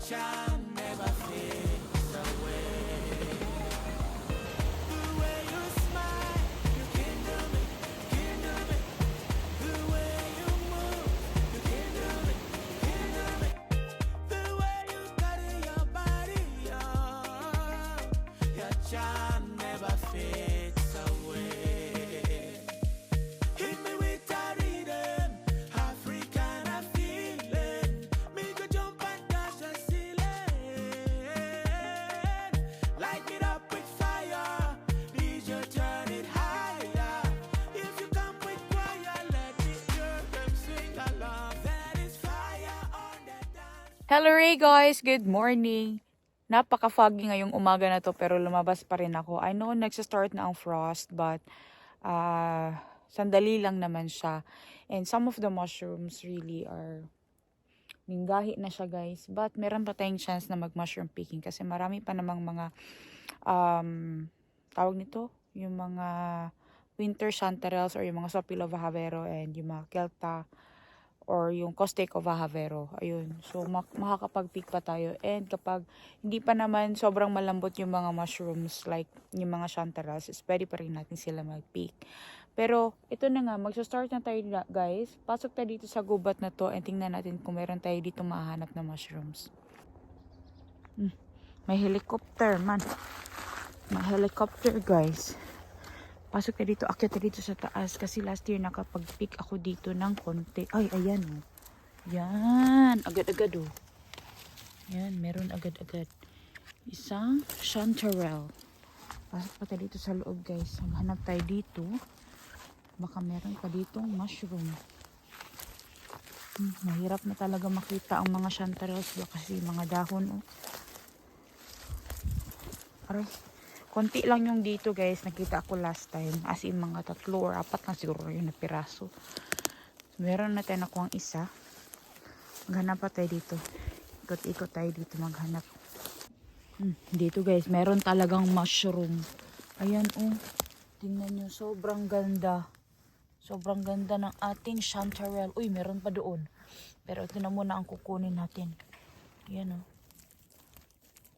charm never fades away. The way you smile, you kindle me, kindle me. The way you move, you kindle me, kindle me. The way you carry your body, oh, your charm never fades away. Hit me with a rhythm, African a feeling. Make a jump and dash the ceiling. Light it up with fire, please you turn it higher. If you come with choir, let me hear them sing along. There is fire on the dance. Hello Ray guys! Good morning! Napaka-foggy ngayong umaga na to pero lumabas pa rin ako. I know nagsastart na ang frost but sandali lang naman siya. And some of the mushrooms really are minggahi na siya guys. But meron pa tayong chance na mag-mushroom picking kasi marami pa namang mga tawag nito, yung mga winter chanterelles or yung mga Sopilo Havero and yung mga Kelta or yung Costeco Havero. Ayun. So, makakapag-pick pa tayo. And kapag hindi pa naman sobrang malambot yung mga mushrooms, like yung mga chanterelles, is pwede pa rin natin sila mag-pick. Pero, ito na nga, magsa-start na tayo guys. Pasok tayo dito sa gubat na to and tingnan natin kung meron tayo dito mahanap na mushrooms. May helicopter, man. May helicopter, guys. Pasok tayo dito, akyat tayo dito sa taas kasi last year nakapag-pick ako dito ng konti. Ay, ayan oh. Yan, agad-agad oh. Yan, meron agad-agad. Isang chanterelle. Pasok pa tayo dito sa loob guys. Maghanap tayo dito. Baka meron pa ditong mushroom. Mahirap na talaga makita ang mga chanterelles ba kasi mga dahon oh. Aray. Konti lang yung dito guys, nakita ako last time. As in mga 3 or 4 na siguro yung piraso. Meron na tayo nakuha ang isa. Maghanap pa tayo dito. Ikot-ikot tayo dito maghanap. Dito guys, meron talagang mushroom. Ayan oh. Tingnan nyo, sobrang ganda. Sobrang ganda ng ating chanterelle. Uy, meron pa doon. Pero ito na muna ang kukunin natin. Ayan oh.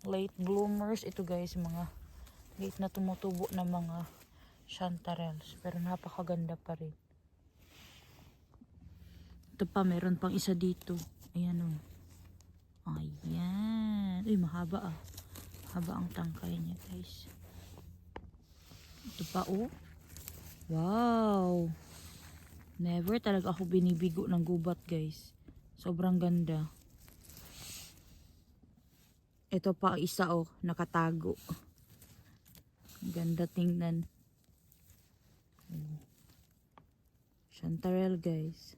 Late bloomers. Ito guys, mga late na tumutubo na mga chanterelles. Pero napakaganda pa rin. Ito pa, meron pang isa dito. Ayan o. Ayan. Uy, mahaba ah. Mahaba ang tangkay niya guys. Ito pa oh. Wow. Never talaga ako binibigo ng gubat guys. Sobrang ganda. Ito pa isa oh. Nakatago. Ganda tingnan. Chanterelle guys.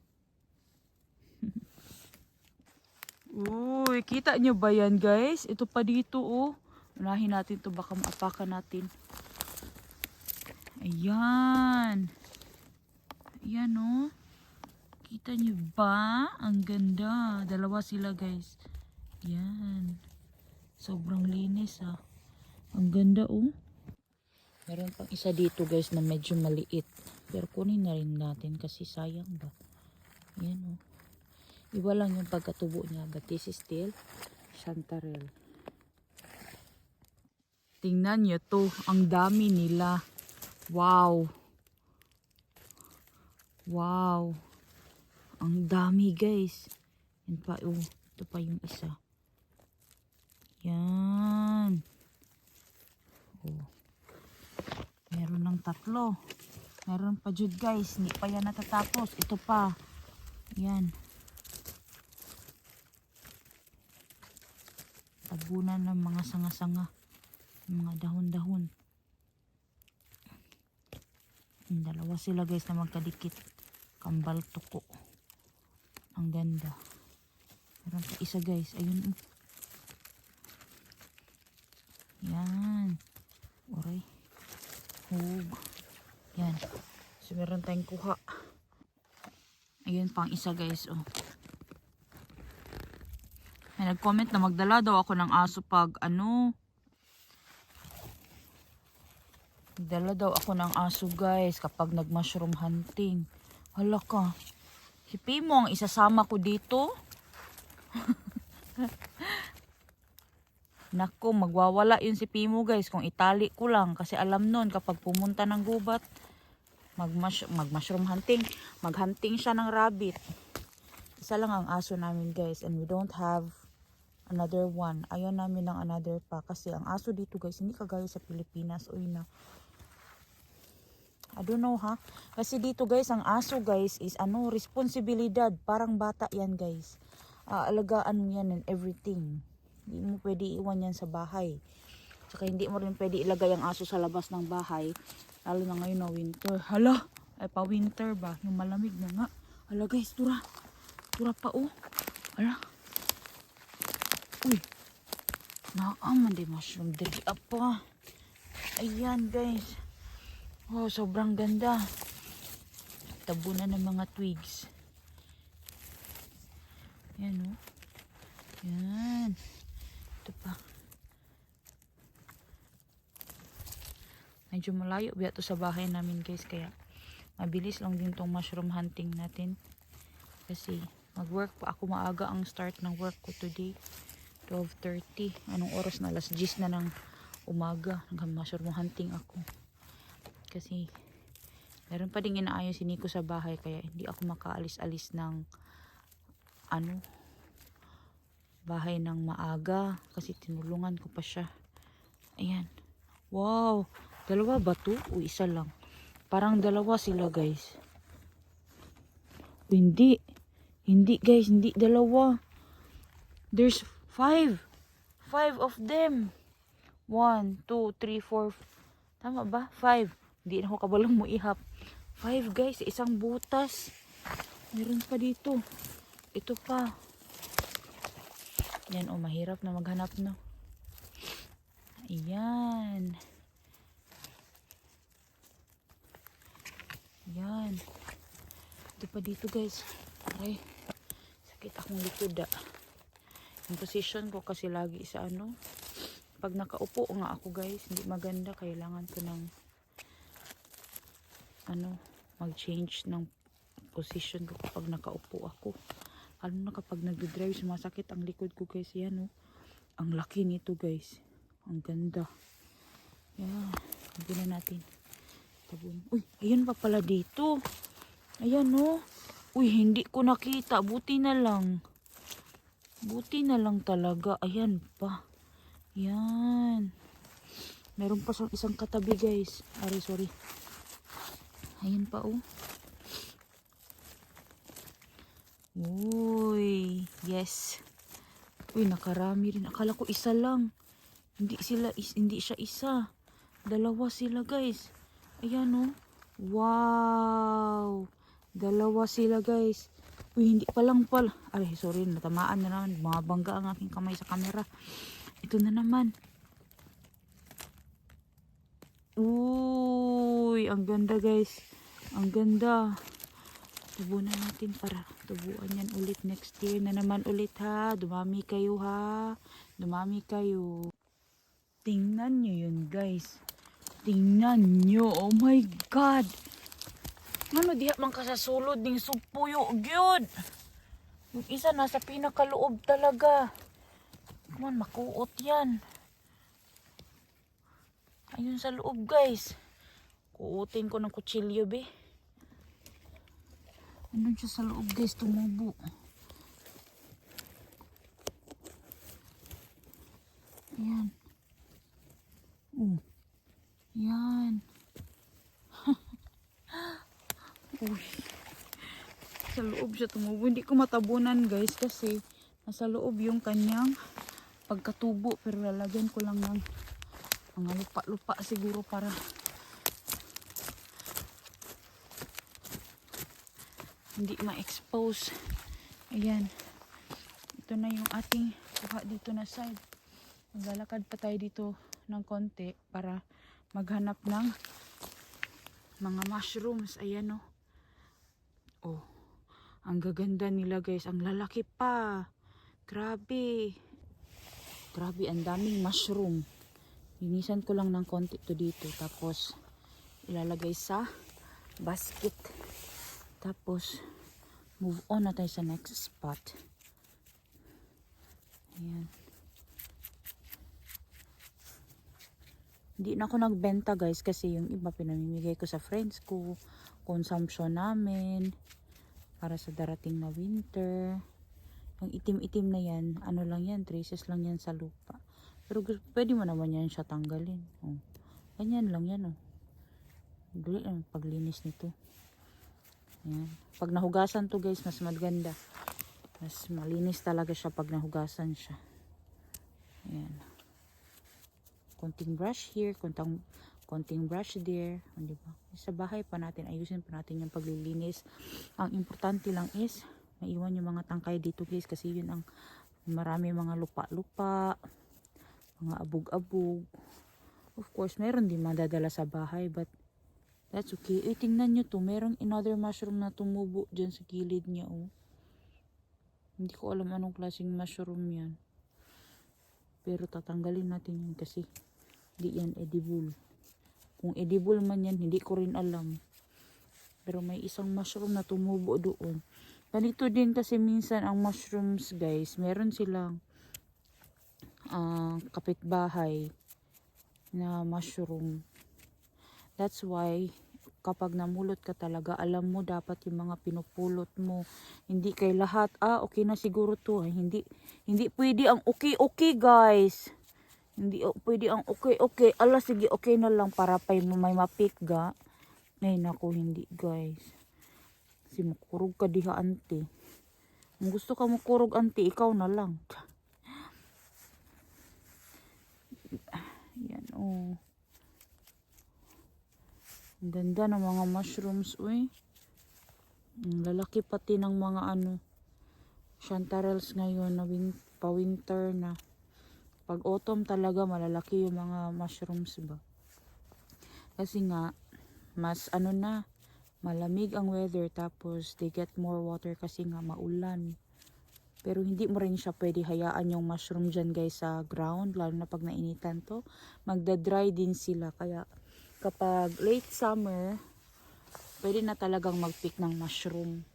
Uy, kita nyo ba yan guys? Ito pa dito oh. Unahin natin to baka maapakan natin. Ayan. Ayan oh. Kita nyo ba? Ang ganda. Dalawa sila guys. Ayan. Sobrang linis ah. Ang ganda oh. Meron pang isa dito guys na medyo maliit. Pero kunin na rin natin kasi sayang ba. Ayan o. Iba lang yung pagkatubo niya. But this is still chanterelle. Tingnan nyo to. Ang dami nila. Wow. Wow. Ang dami guys. Yan pa oh. Ito pa yung isa. Yan. Oh. Meron ng 3. Meron pa jud guys. Hindi pa yan natatapos. Ito pa. Yan. Tabunan ng mga sanga-sanga. Mga dahon-dahon. Dalawa sila guys na magkadikit. Kambal tuko. Ang ganda. Meron pa isa guys. Ayun. Yan. Oray. Yan. So, meron tayong kuha. Ayun pang isa guys. Oh. May nag-comment na magdala daw ako ng aso pag ano. Magdala daw ako ng aso guys kapag nag-mushroom hunting. Hala ka. Si Pimo ang isasama ko dito. Nako, magwawala yun si Pimo guys kung itali ko lang. Kasi alam nun kapag pumunta ng gubat, mag-mushroom hunting. Mag-hunting siya ng rabbit. Isa lang ang aso namin guys. And we don't have another one. Ayaw namin ng another pa. Kasi ang aso dito guys, hindi kagaya sa Pilipinas. Uy na. I don't know ha. Kasi dito guys, ang aso guys is responsibilidad. Parang bata yan guys. Alagaan mo yan and everything. Hindi mo pwede iwan yan sa bahay. Tsaka hindi mo rin pwede ilagay ang aso sa labas ng bahay. Lalo na ngayon na winter. Hala! Ay pa winter ba? Yung malamig na nga. Hala guys, tura. Tura pa oh. Hala. Uy. Naaman di mushroom. Dili apa. Ayan guys. Oh, sobrang ganda. Tabunan ng mga twigs. Yan oh. Yan. Ito pa. Medyo malayo biya to sa bahay namin guys. Kaya mabilis lang din tong mushroom hunting natin. Kasi mag-work pa ako. Maaga ang start ng work ko today. 12:30. Anong oras na? Alas 10 na ng umaga. Nag-mushroom hunting ako. Kasi meron pa ding inaayos si Nico sa bahay. Kaya hindi ako makaalis-alis ng bahay ng maaga kasi tinulungan ko pa siya. Ayan. Wow. Dalawa ba to? O isa lang? Parang dalawa sila guys. Hindi. Hindi guys. Hindi dalawa. There's 5. 5 of them. 1, 2, 3, 4. Tama ba? 5. Hindi na ako kabalang mo ihap. 5 guys. Isang butas. Meron pa dito. Ito pa. Yan oh, mahirap na maghanap no. Ayan. Ayan. Ito pa dito guys. Ay, sakit akong likod Yung position ko kasi lagi sa pag nakaupo nga ako guys, hindi maganda. Kailangan ko ng mag-change ng position ko kapag nakaupo ako. Na kapag nagdodrive, sumasakit ang likod ko guys. Yan oh. Ang laki nito guys. Ang ganda. Yeah. Lagyan na natin. Tabun. Uy, ayun pa pala dito. Ayan oh. Uy, hindi ko nakita. Buti na lang. Buti na lang talaga. Ayan pa. Yan. Meron pa isang katabi guys. Sorry. Ayan pa oh. Uy, yes. Uy, nakarami rin. Akala ko isa lang. Hindi siya isa. Dalawa sila, guys. Ayan, oh. Wow. Dalawa sila, guys. Uy, hindi pa lang pala. Ay, sorry. Natamaan na naman. Bumabangga ang aking kamay sa camera. Ito na naman. Uy, ang ganda, guys. Ang ganda. Tubunan natin para tubuan yan ulit next year na naman ulit ha. Dumami kayo ha. Dumami kayo. Tingnan nyo yun guys. Tingnan nyo. Oh my God. Ano diha man ka sa sulod ng supuyo. Gyud. Yung isa nasa pinakaloob talaga. Come on, makuot yan. Ayun sa loob guys. Kuutin ko ng kutsilyo be. Andun siya sa loob guys, tumubo. Ayan. Yan. Uy. Sa loob siya tumubo. Hindi ko matabunan guys kasi nasa loob yung kanyang pagkatubo. Pero lalagyan ko lang ng mga lupa-lupa siguro para hindi ma-expose. Ayan. Ito na yung ating kuha dito na side. Maglalakad pa tayo dito ng konti para maghanap ng mga mushrooms. Ayan oh. Oh. Ang gaganda nila guys. Ang lalaki pa. Grabe. Grabe. Ang daming mushroom. Linisan ko lang ng konti to dito. Tapos ilalagay sa basket. Tapos, move on na tayo sa next spot. Ayan. Hindi na ako nagbenta guys kasi yung iba pinamimigay ko sa friends ko. Consumption namin. Para sa darating na winter. Yung itim-itim na yan, ano lang yan, traces lang yan sa lupa. Pero pwede mo naman yan siya tanggalin. Oh. Ganyan lang yan. Oh. Dali ang paglinis nito. Ayan. Pag nahugasan to guys, mas maganda. Mas malinis talaga siya pag nahugasan siya. Ayan. Konting brush here, konting brush there. Diba? Sa bahay pa natin, ayusin pa natin yung paglilinis. Ang importante lang is, maiwan yung mga tangkay dito guys. Kasi yun ang marami mga lupa-lupa, mga abog-abog. Of course, meron din madadala sa bahay. But, that's okay. Eh, tingnan nyo to. Merong another mushroom na tumubo dyan sa gilid niya. Oh. Hindi ko alam anong klaseng mushroom yan. Pero tatanggalin natin yun kasi hindi yan edible. Kung edible man yan, hindi ko rin alam. Pero may isang mushroom na tumubo doon. Ganito din kasi minsan ang mushrooms guys. Meron silang kapitbahay na mushroom. That's why kapag namulot ka talaga, alam mo dapat yung mga pinupulot mo. Hindi kay lahat, okay na siguro to. Hindi pwede ang okay guys. Hindi pwede ang okay. Ala, sige, okay na lang para may mapik ga. Ay, naku, hindi guys. Kasi makurog ka diha, ante. Kung gusto ka makurog, ante, ikaw na lang. Yan, oh. Ang ganda ng mga mushrooms, uy. Ang lalaki pati ng mga chanterelles ngayon na pa-winter na. Pag autumn talaga malalaki yung mga mushrooms ba. Kasi nga mas malamig ang weather tapos they get more water kasi nga maulan. Pero hindi mo rin siya pwede hayaan yung mushroom dyan guys sa ground, lalo na pag nainitan to. Magda-dry din sila kaya kapag late summer, pwede na talagang mag-pick ng mushroom.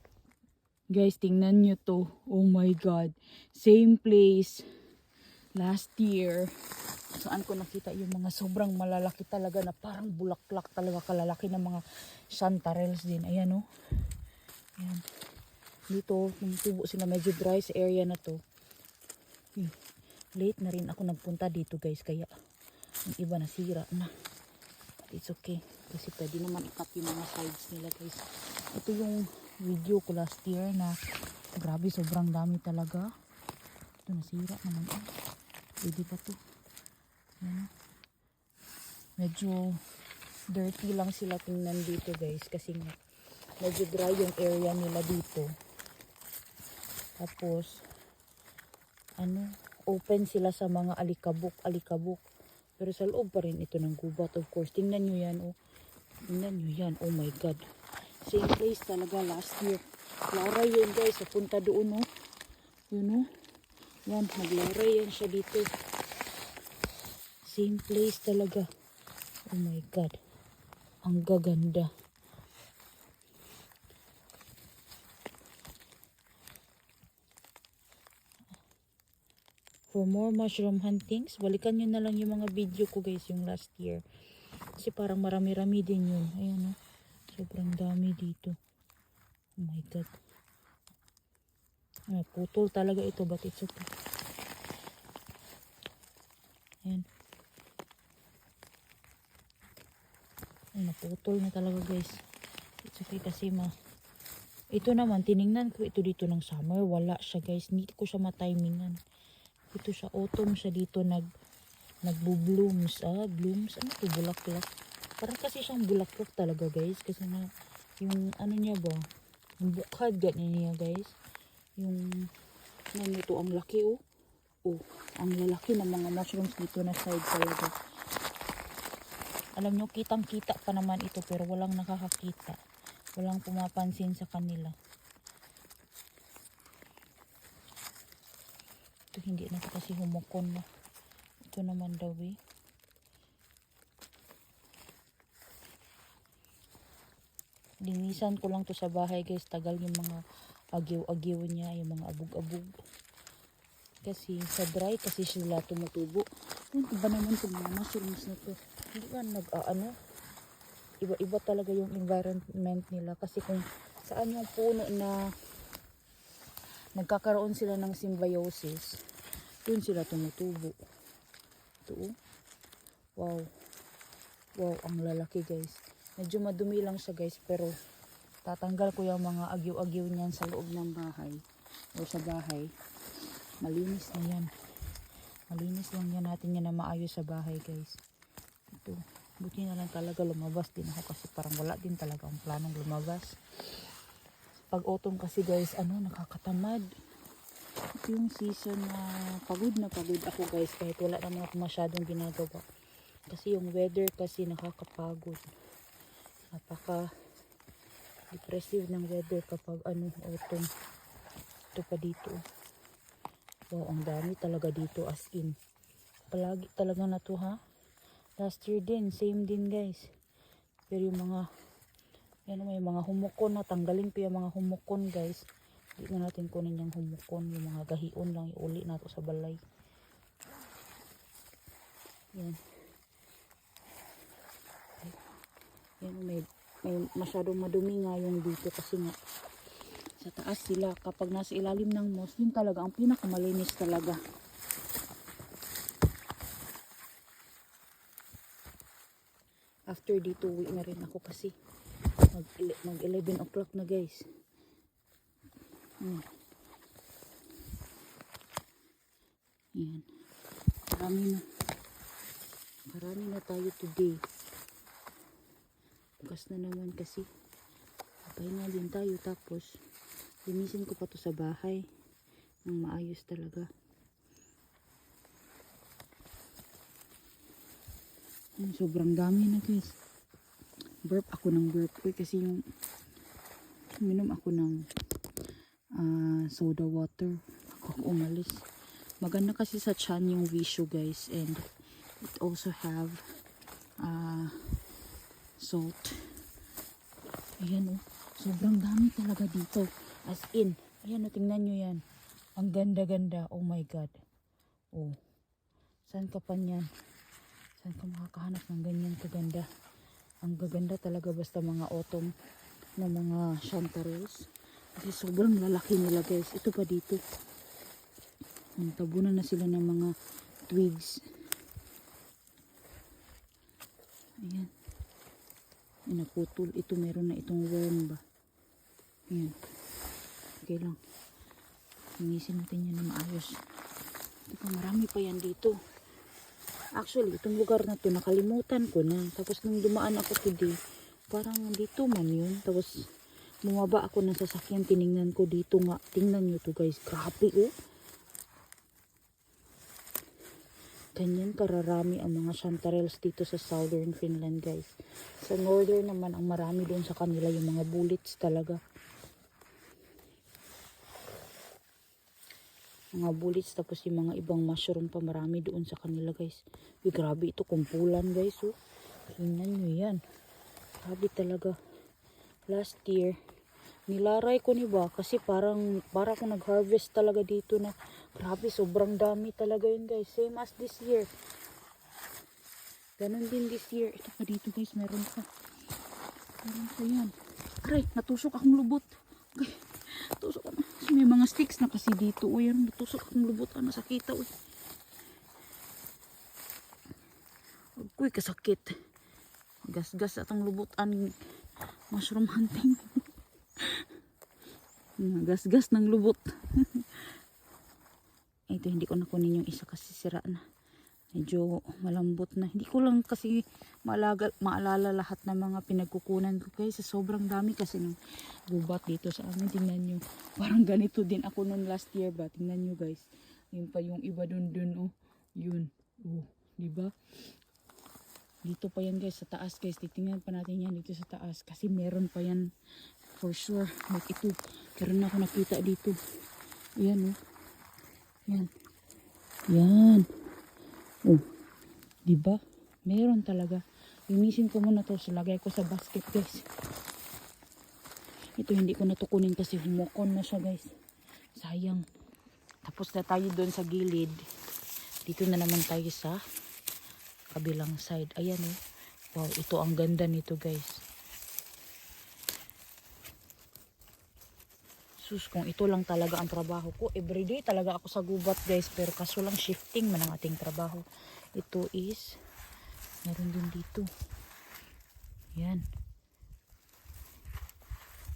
Guys, tingnan nyo to. Oh my God. Same place. Last year. Saan ko nakita yung mga sobrang malalaki talaga na parang bulaklak talaga kalalaki ng mga chanterelles din. Ayan oh. Ayan. Dito, yung tubo sila medyo dry sa area na to. Late na rin ako nagpunta dito guys. Kaya yung iba nasira na. It's okay. Kasi pwede naman i-cut yung mga sides nila guys. Ito yung video ko last year na grabe sobrang dami talaga. Ito nasira naman. Pwede pa to. Ayan. Medyo dirty lang sila tingnan dito guys. Kasi nga medyo dry yung area nila dito. Tapos open sila sa mga alikabok. Pero sa loob pa rin ito ng gubat, of course. Tingnan nyo yan, oh. Tingnan nyo yan, oh my God. Same place talaga last year. Laray yun guys, punta doon, oh. Yun, oh. Yan, naglaray yan siya dito. Same place talaga. Oh my God. Ang gaganda. For more mushroom huntings, balikan nyo na lang yung mga video ko guys, yung last year. Kasi parang marami-rami din yun. Ayan o. Sobrang dami dito. Oh my God. Putol talaga ito, but it's okay. Ayan. Naputol na talaga guys. It's okay kasi ito naman, tiningnan ko ito dito ng summer. Wala siya guys. Hindi ko siya matimingan. Ito siya, autumn siya dito nagbo-blooms. Blooms. Ano ito? Bulaklak. Parang kasi siyang bulaklak talaga guys. Kasi na, yung niya ba? Yung bukad ganyan niya guys. Yung, ito ang laki oh. Oh, ang lalaki ng mga mushrooms dito na side talaga. Alam nyo, kitang-kita pa naman ito pero walang nakakakita. Walang pumapansin sa kanila. Ito hindi na kasi humukon na. Ito naman daw eh. Linisan ko lang to sa bahay guys. Tagal yung mga agyo-agyo niya. Yung mga abog-abog. kasi sa dry kasi sila tumutubo. Yun, iba naman itong mga mushrooms na to. Hindi ba iba-iba talaga yung environment nila kasi kung saan yung puno na nagkakaroon sila ng symbiosis, yun sila tumutubo. Ito oh. Wow. Wow, ang lalaki guys. Medyo madumi lang siya guys, pero tatanggal ko yung mga agyo-agyo niyan sa loob ng bahay o sa bahay. Malinis na yan. Malinis lang yan natin yan na maayos sa bahay guys. Ito. Buti na lang talaga lumabas din ako kasi parang wala din talaga ang planong lumabas. Pag autumn kasi guys, nakakatamad. Ito yung season na pagod ako guys kahit wala naman ako masyadong ginagawa. Kasi yung weather kasi nakakapagod. Napaka depressive ng weather kapag autumn. Ito pa dito. Wow, ang dami talaga dito as in. Palagi talaga na to ha. Last year din, same din guys. Pero yung mga, may mga humukon na, tanggalin ko yung mga humukon guys. Hindi na natin kunin yung humukon, yung mga gahion lang, iuli na to sa balay. Yan. Yan, may masyadong madumi nga yung dito kasi nga, sa taas sila, kapag nasa ilalim ng moss, yun talaga, ang pinakamalinis talaga. After dito, uwi na rin ako kasi mag 11 o'clock na guys. Yan. Marami na tayo today. Bukas na naman kasi. Pahinga din tayo tapos linisin ko pa to sa bahay ng maayos talaga. Sobrang dami na guys. Burp ako ng burp kasi yung minom ako ng soda water ako umalis. Maganda kasi sa chan yung Vishu guys, and it also have salt. Ayan oh, sobrang dami talaga dito as in. Ayan oh, tingnan nyo yan, ang ganda-ganda. Oh my god. Oh, saan ka pa niyan? Saan ka makakahanap ng ganyan kaganda? Ang gaganda talaga basta mga autumn na mga chanterelles. Kasi sobrang lalaki nila guys. Ito pa dito. Tabunan na sila ng mga twigs. Ayan. Ayan, naputol. Ito meron na itong worm ba. Ayan. Okay lang. Hinisin natin yan na maayos. Ito pa, marami pa yan dito. Actually, itong lugar na to nakalimutan ko na. Tapos nung dumaan ako today, parang dito man yun. Tapos bumaba ako ng sasakyan, tiningnan ko dito nga. Tingnan nyo to guys, grabe oh. Ganyan kararami ang mga chanterelles dito sa southern Finland guys. Sa northern naman, ang marami doon sa kanila yung mga bullets talaga. Mga bullets, tapos yung mga ibang mushroom pa marami doon sa kanila guys. Uy, grabe ito, kumpulan guys oh. Tingnan nyo yan. Grabe talaga. Last year, nilaray ko ni ba kasi para ko nag-harvest talaga dito na grabe, sobrang dami talaga yun guys. Same as this year. Ganon din this year. Ito pa dito guys, meron pa. Meron pa yan. Aray, natusok akong lubot. Okay. Tusok ako. May mga sticks na kasi dito. Uy, yan, natusok akong lubot. Nasakita, uy. Uy, kasakit. Gas-gas atong lubutan. Mushroom hunting. Gas-gas ng lubot. Ito, hindi ko nakunin yung isa kasi sira na. Medyo malambot na. Hindi ko lang kasi maalala lahat ng mga pinagkukunan ko guys. Sobrang dami kasi ng gubat dito sa amin. Tingnan nyo. Parang ganito din ako noon last year ba. Tingnan nyo guys. Yun pa yung iba dun oh. Yun. Oh, diba? Dito pa yan guys sa taas guys. Titingnan pa natin yan dito sa taas. Kasi meron pa yan for sure. Like ito. Meron na ako nakita dito. Ayan oh. Yan. Yan. Oh, diba? Meron talaga. Linisin ko muna to. So, lagay ko sa basket, guys. Ito, hindi ko natukunin kasi humukon na siya, guys. Sayang. Tapos na tayo doon sa gilid. Dito na naman tayo sa kabilang side. Ayan eh. Wow, ito ang ganda nito guys. Sus, kung ito lang talaga ang trabaho ko. Everyday talaga ako sa gubat guys. Pero kaso lang shifting man ang ating trabaho. Ito is, meron din dito. Yan.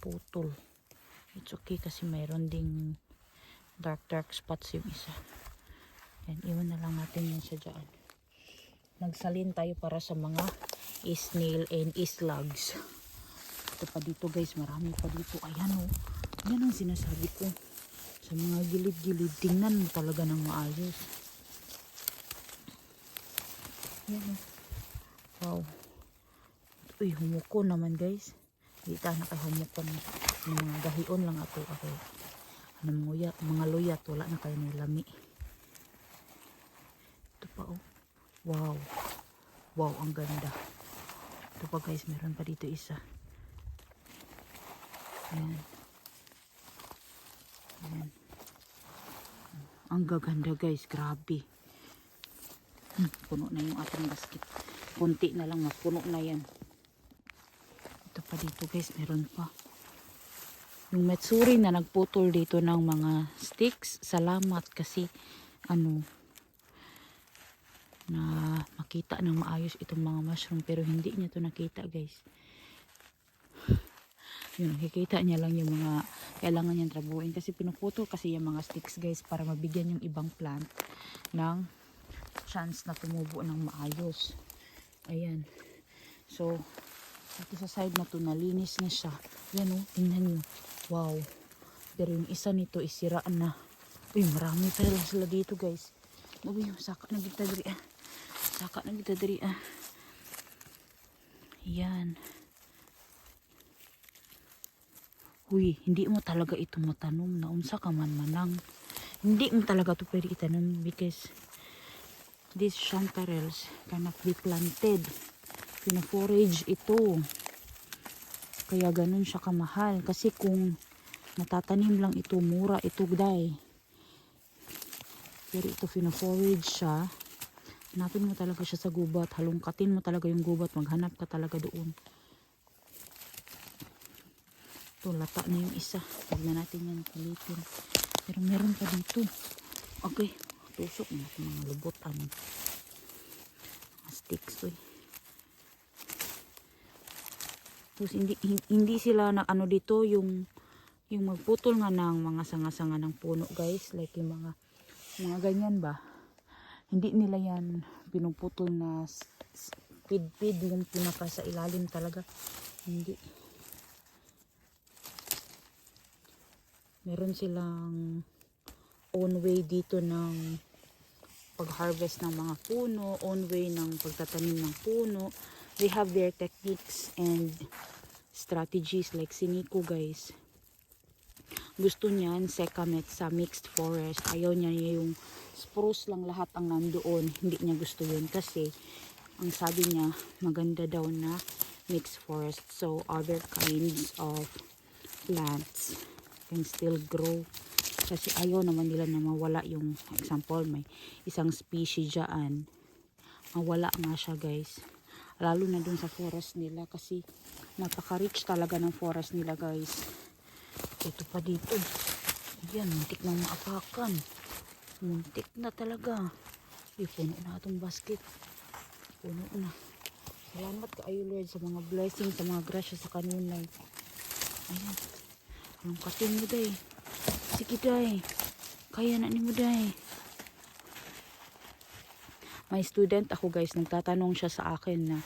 Putol. It's okay kasi meron ding dark spots yung isa. Yan, iwan na lang natin yan sa dyan. Nagsalin tayo para sa mga snail and slugs. Ito pa dito guys, marami pa dito. Ayan o. Yan ang sinasabi ko. Sa mga gilid-gilid, tingnan mo talaga ng maayos. Yan o. Wow. Uy, humuko naman guys. Dito na kay humukon. Yung mga gahion lang ato. Okay. Mga luyat, wala na kayo nilami. Ito pa oh. Wow. Wow, ang ganda. Ito pa guys, meron pa dito isa. Ayan. Ayan. Ang gaganda guys, grabe. Puno na yung ating basket. Kunti na lang, puno na yan. Ito pa dito guys, meron pa. Yung Matsuri na nagputol dito ng mga sticks, salamat kasi na makita ng maayos itong mga mushroom, pero hindi niya to nakita guys. Yun, nakikita niya lang yung mga kailangan niyang trabuhin kasi pinuputol kasi yung mga sticks guys para mabigyan yung ibang plant ng chance na tumubo ng maayos. Ayan. So, ito sa side na to, nalinis na siya. Yan o, tingnan nyo. Wow. Pero yung isa nito is siraan na. Uy, marami pala sila dito guys. Uy, saka na gitadri ah. Saka na gitadri ah. Yan. Uy, hindi mo talaga ito matanom na unsa ka man manang. Hindi mo talaga ito pwede itanom because these chanterelles cannot be planted. Pina-forage ito. Kaya ganun siya kamahal. Kasi kung natatanim lang ito, mura ito day. Pero ito pina-forage siya. Hanapin mo talaga siya sa gubat. Halongkatin mo talaga yung gubat. Maghanap ka talaga doon. Ito, lata na yung isa. Tignan natin yan, kulitin. Pero meron pa dito. Okay, tusok na natin mga lubotan. Mga sticks, eh. Tapos hindi sila na ano dito, yung magputol nga ng mga sanga-sanga ng puno, guys. Like yung mga ganyan ba. Hindi nila yan pinuputol na pid-pid yung pinaka sa ilalim talaga. Hindi. Meron silang own way dito ng pag-harvest ng mga puno, own way ng pagtatanim ng puno. They have their techniques and strategies like si Nico guys. Gusto niyan sekamet sa mixed forest. Ayaw niya yung spruce lang lahat ang nandoon. Hindi niya gusto yun kasi ang sabi niya maganda daw na mixed forest. So other kinds of plants can still grow. Kasi ayaw naman nila na mawala yung, example, may isang species dyan. Mawala nga siya guys. Lalo na dun sa forest nila kasi napaka-rich talaga ng forest nila guys. Ito pa dito. Yan, muntik nang maapakan. Muntik na talaga. Puno na itong basket. Puno na. Salamat kaayo Lord sa mga blessings, sa mga grasya sa kanina. Ayan. Anong katin mo day? Sige day. Kaya na ni mo day. May student ako guys, nagtatanong siya sa akin na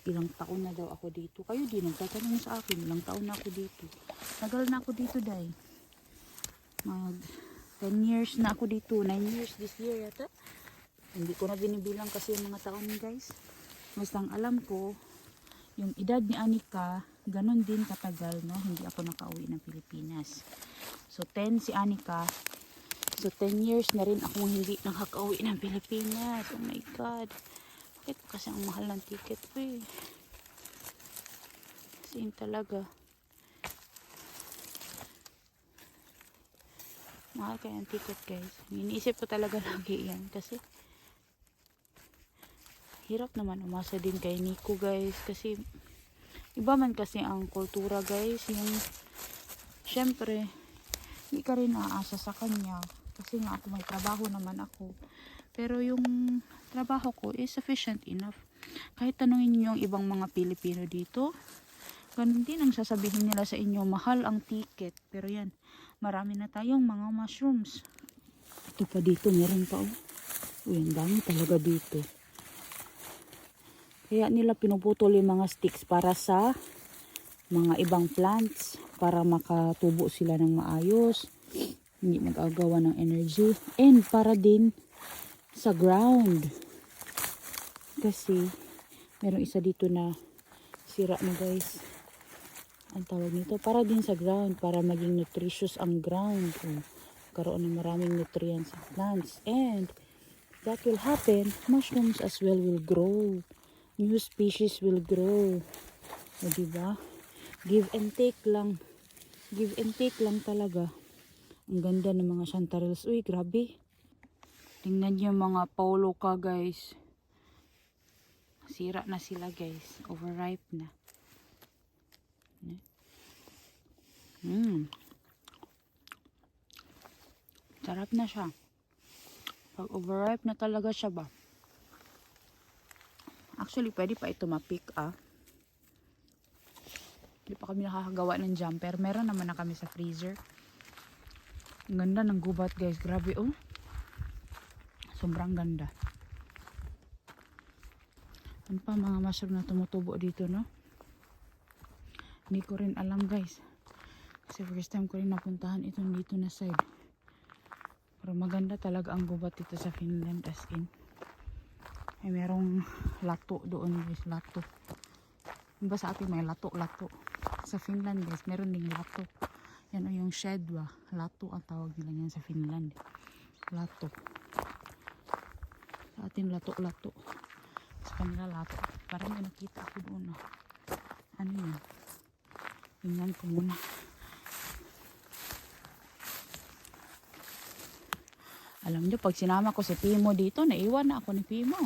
ilang taon na daw ako dito. Kayo din nagtatanong sa akin, ilang taon na ako dito. Tagal na ako dito day. Mag 10 years na ako dito. 9 years this year yata. Hindi ko na binibilang kasi yung mga taon guys. Basta ang alam ko, yung edad ni Anika, ganon din katagal, no? Hindi ako nakauwi ng Pilipinas. So 10 si Anika. So 10 years na rin akong hindi nakakauwi ng Pilipinas. Oh my God. Bakit kasi ang mahal ng ticket ko eh. Kasi talaga. Mahal kaya ang ticket guys. Iniisip ko talaga lagi yan kasi hirap naman umasa din kay Nico guys kasi iba man kasi ang kultura guys. Yung syempre hindi ka rin aasa sa kanya kasi nga ako may trabaho naman ako. Pero yung trabaho ko is sufficient enough. Kahit tanungin niyo yung ibang mga Pilipino dito, ganun din ang sasabihin nila sa inyo, mahal ang ticket. Pero yan, marami na tayong mga mushrooms. Ito pa dito, meron pa oh. Uy, ang dami talaga dito. Kaya nila pinuputol yung mga sticks para sa mga ibang plants. Para makatubo sila ng maayos. Hindi mag-agawa ng energy. And para din sa ground. Kasi, merong isa dito na sira na guys. Ang tawag nito, para din sa ground. Para maging nutritious ang ground. Karoon ng maraming nutrients sa plants. And, that will happen, mushrooms as well will grow. New species will grow. O diba? Give and take lang. Give and take lang talaga. Ang ganda ng mga chanterelles. Uy, grabe. Tingnan niyo mga paulo ka guys. Sira na sila guys. Overripe na. Sarap na siya. Pag overripe na talaga siya ba. Actually, pwede pa ito ma-pick Hindi pa kami nakakagawa ng jumper. Meron naman na kami sa freezer. Ang ganda ng gubat guys. Grabe oh. Sobrang ganda. Ano pa mga mushroom na tumutubo dito no? Hindi ko rin alam guys. Kasi first time ko rin napuntahan itong dito na side. Pero maganda talaga ang gubat dito sa Finland as in. Ay merong lato doon guys. Lato. Diba sa atin may lato-lato. Sa Finland guys meron ding lato. Yan o yung shedwa. Lato ang tawag nila yan sa Finland. Lato. Sa atin lato-lato. Sa kanila lato. Parang may nakita ako doon. Ano yun? Tingnan ko muna. Alam nyo, pag sinama ko si Pimo dito, naiwan na ako ni Pimo.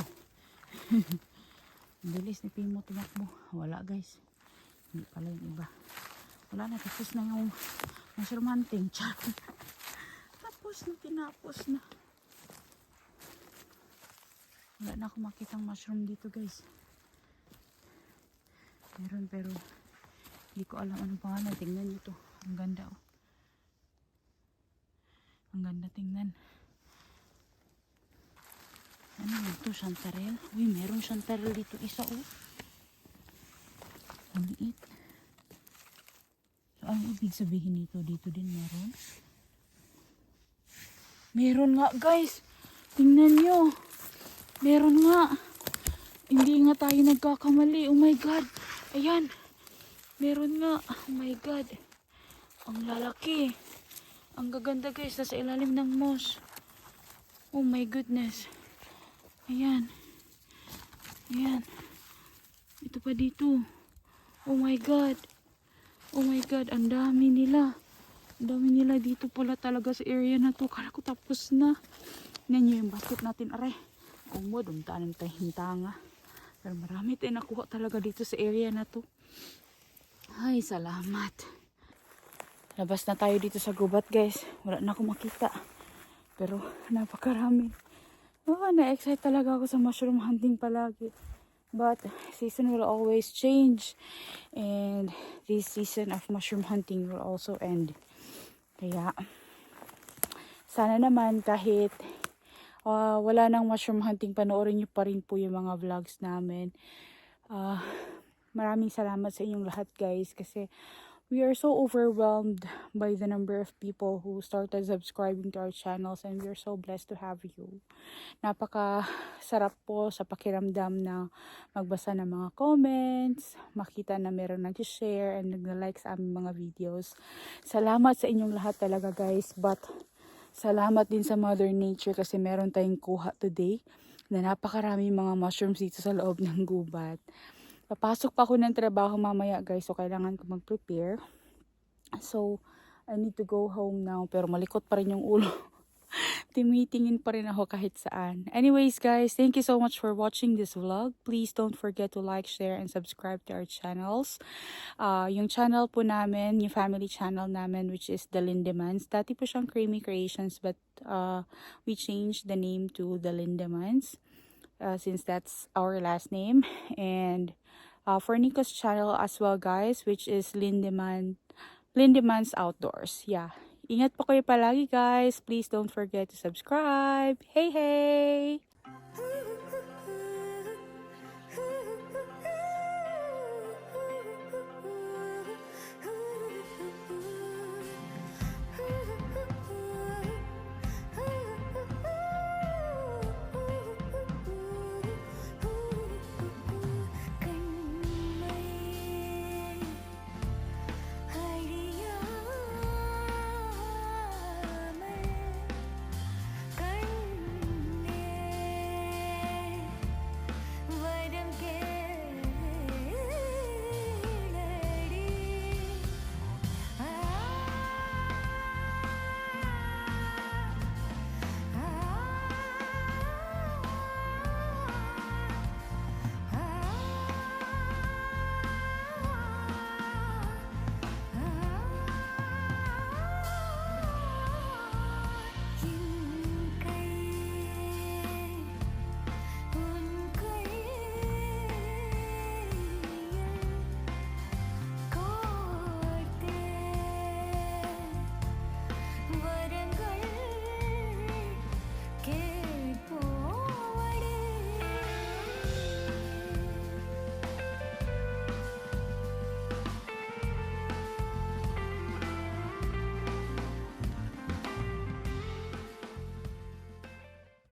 Ang bilis ni Pimo tumakbo. Wala guys. Hindi pala yung iba. Wala na, tapos na yung mushroom hunting. Tapos na, tinapos na. Wala na ako makitang mushroom dito guys. Meron pero hindi ko alam anong pangalan. Tingnan nyo to. Ang ganda oh. Ang ganda tingnan. Ano ito? Chanterelle? Uy, meron chanterelle dito isa oh. Ang liit. So, ang ibig sabihin nito, dito din meron. Meron nga guys. Tingnan nyo. Meron nga. Hindi nga tayo nagkakamali. Oh my God. Ayan. Meron nga. Oh my God. Ang lalaki. Ang gaganda guys. Nasa ilalim ng moss. Oh my goodness. Ayan. Ayan. Ito pa dito. Oh my God. Oh my God. Ang dami nila. Ang dami nila dito pala talaga sa area na to. Kala ko tapos na. Tingnan nyo yung basket natin. Aray. Umod. Umtaan tayo hintanga. Pero marami tayong nakuha talaga dito sa area na to. Ay, salamat. Labas na tayo dito sa gubat guys. Wala na akong makita. Pero napakarami. Oh, na-excite talaga ako sa mushroom hunting palagi. But season will always change. And this season of mushroom hunting will also end. Kaya sana naman kahit wala nang mushroom hunting, panoorin nyo pa rin po yung mga vlogs namin. Maraming salamat sa inyong lahat guys kasi we are so overwhelmed by the number of people who started subscribing to our channels and we are so blessed to have you. Napaka sarap po sa pakiramdam na magbasa ng mga comments, makita na meron nag-share and nag-like sa aming mga videos. Salamat sa inyong lahat talaga guys, but salamat din sa Mother Nature kasi meron tayong kuha today na napakarami mga mushrooms dito sa loob ng gubat. Papasok pa ako ng trabaho mamaya guys, so kailangan ko mag-prepare. So, I need to go home now. Pero malikot pa rin yung ulo. Tumitingin pa rin ako kahit saan. Anyways guys, thank you so much for watching this vlog. Please don't forget to like, share, and subscribe to our channels. Yung channel po namin, yung family channel namin, which is The Lindemans. Dati po siyang Creamy Creations, but we changed the name to The Lindemans. Since that's our last name. And for Nico's channel as well guys, which is Lindemans Outdoors. Yeah. Ingat po kayo palagi guys. Please don't forget to subscribe. Hey, hey!